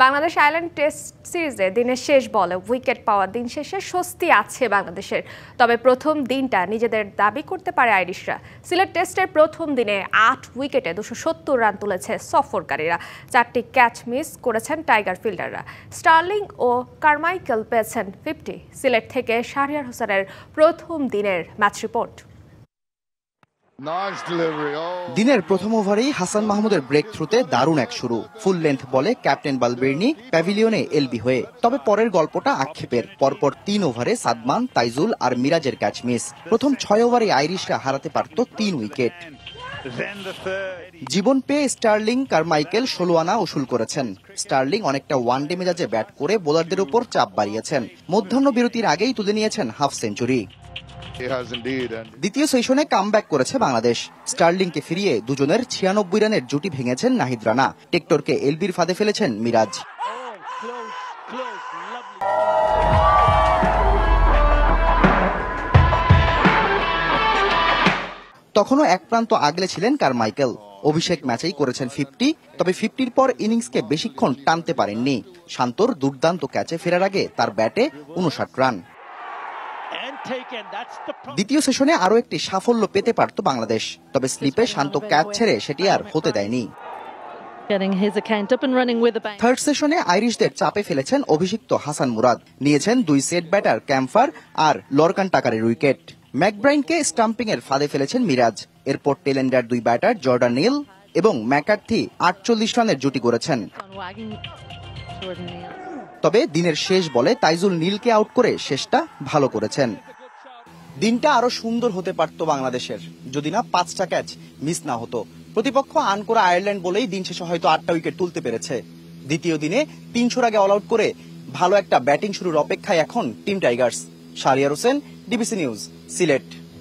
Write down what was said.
Bangladesh Ireland test সিরিজে দিনের শেষ বলে উইকেট পাওয়ার দিন শেষে স্বস্তি আছে বাংলাদেশের। তবে প্রথম দিনটা নিজেদের দাবি করতে পারে আইরিশরা। সিলেট টেস্টের প্রথম দিনে 8 উইকেটে 270 রান তুলেছে সফরকারীরা। 4টি ক্যাচ মিস করেছেন টাইগার ফিল্ডাররা। স্টার্লিং ও কারমাইকেল পেয়েছেন 50। সিলেট থেকে শাহরিয়ার হোসেনের প্রথম দিনের ম্যাচ রিপোর্ট। দিনের প্রথম ওভারেই হাসান মাহমুদের ব্রেক থ্রুতে দারুণ এক শুরু। ফুল লেন্থ বলে ক্যাপ্টেন বালবের্নি প্যাভিলিয়নে এলবি হয়ে। তবে পরের গল্পটা আক্ষেপের। পরপর 3 ওভারে সাদমান, তাইজুল আর মিরাজের ক্যাচ মিস। প্রথম 6 ওভারে আইরিশরা হারাতে পারত 3 উইকেট। জীবন পেয়ে স্টার্লিং, কারমাইকেল 16 আনা উসুল করেছেন। স্টার্লিং অনেকটা ওয়ানডে মেজাজে ব্যাট করে বোলারদের উপর চাপ বাড়িয়েছেন। মধ্যাহ্ন বিরতির আগেই তুলে নিয়েছেন হাফ সেঞ্চুরি। দ্বিতীয় সেশনে কামব্যাক করেছে বাংলাদেশ। স্টার্লিংকে ফিরিয়ে দুজনের 96 রানের জুটি ভেঙেছেন নাহিদ রানা। টেক্টরকে এলবির ফাঁদে ফেলেছেন মিরাজ। তখনও এক প্রান্ত আগলে ছিলেন কারমাইকেল। অভিষেক ম্যাচেই করেছেন 50। তবে 50-র পর ইনিংসকে বেশিক্ষণ টানতে পারেননি। শান্তর দুর্দান্ত ক্যাচে ফেরার আগে তার ব্যাটে 59 রান। দ্বিতীয় সেশনে আরও একটি সাফল্য পেতে পারত বাংলাদেশ। তবে স্লিপে শান্ত ক্যাচ ছেড়ে সেটি আর হতে দেয়নি। থার্ড সেশনে আইরিশদের চাপে ফেলেছেন অভিষিক্ত হাসান মুরাদ। নিয়েছেন 2 সেট ব্যাটার ক্যাম্পার আর লরকান টাকারের উইকেট। ম্যাকব্রাইনকে স্টাম্পিং এর ফাঁদে ফেলেছেন মিরাজ। এরপর টেলেন্ডার 2 ব্যাটার জর্ডান নীল এবং ম্যাকার্থি 48 রানের জুটি করেছেন। তবে দিনের শেষ বলে তাইজুল নীলকে আউট করে শেষটা ভালো করেছেন। দিনটা আরো সুন্দর হতে পারত বাংলাদেশের, যদি না 5টা ক্যাচ মিস না হতো। প্রতিপক্ষ আন করা আয়ারল্যান্ড বলেই দিন শেষে হয়তো 8টা উইকেট তুলতে পেরেছে। দ্বিতীয় দিনে 300 আগে অল আউট করে ভালো একটা ব্যাটিং শুরুর অপেক্ষায় এখন team Tigers. Shahriar Hossain, DBC news, Sylhet.